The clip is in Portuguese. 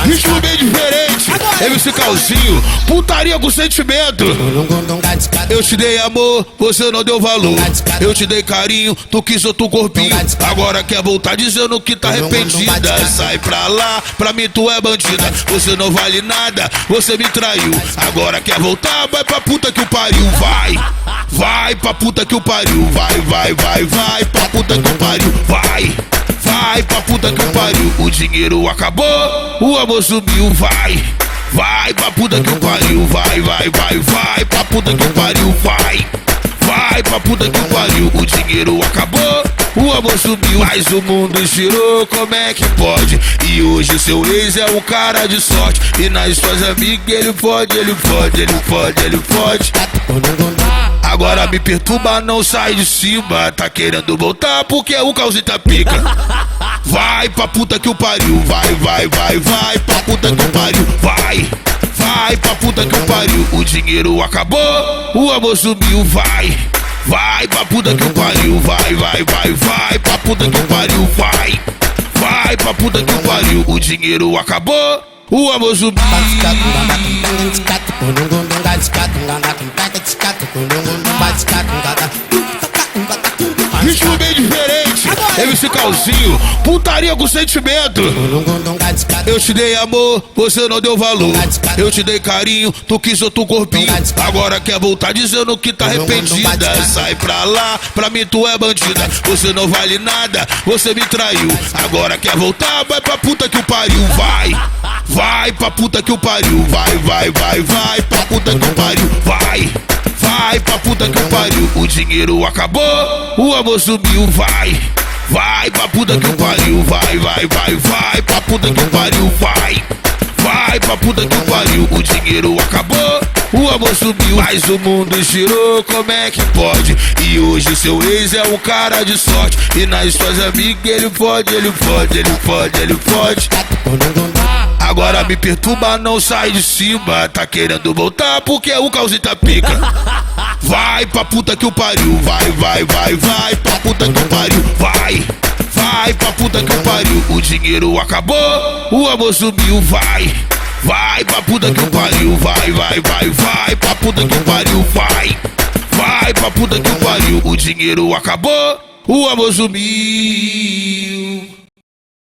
Ritmo bem diferente, MC Calzinho, putaria com sentimento. Eu te dei amor, você não deu valor. Eu te dei carinho, tu quis outro corpinho. Agora quer voltar dizendo que tá arrependida. Sai pra lá, pra mim tu é bandida. Você não vale nada, você me traiu. Agora quer voltar, vai pra puta que o pariu. Vai pra puta que o pariu. Vai pra puta que o pariu. Vai pra puta que o pariu. O dinheiro acabou, o amor sumiu. Vai pra puta que o pariu. Vai pra puta que o pariu. Vai pra puta que o pariu. O dinheiro acabou, o amor sumiu. Mas o mundo girou, como é que pode? E hoje seu ex é um cara de sorte. E nas suas amigas ele pode. Agora me perturba, não sai de cima. Tá querendo voltar porque o Calzinho tá pica. Vai pra puta que o pariu. Vai pra puta que o pariu. Vai pra puta que o pariu. O dinheiro acabou, o amor sumiu. Vai pra puta que o pariu. Vai pra puta que o pariu. Vai pra puta que o pariu. O dinheiro acabou, o amor sumiu. Ritmo bem diferente, MC Calzinho, putaria com sentimento. Eu te dei amor, você não deu valor. Eu te dei carinho, tu quis outro corpinho. Agora quer voltar dizendo que tá arrependida. Sai pra lá, pra mim tu é bandida. Você não vale nada, você me traiu. Agora quer voltar, vai pra puta que o pariu. Vai pra puta que o pariu. Vai pra puta que o pariu. Vai pra puta que o pariu. O dinheiro acabou, o amor sumiu. Vai pra puta que o pariu. Vai pra puta que o pariu. Vai pra puta que o pariu. O dinheiro acabou, o amor sumiu. Mas o mundo girou, como é que pode? E hoje seu ex é um cara de sorte. E nas suas amigas ele pode. Agora me perturba, não sai de cima. Tá querendo voltar porque o Calzinho tá pica. Vai pra puta que o pariu. Vai pra puta que o pariu. Vai pra puta que o pariu. O dinheiro acabou, o amor sumiu. Vai pra puta que o pariu. Vai pra puta que o pariu. Vai pra puta que o pariu. O dinheiro acabou, o amor sumiu.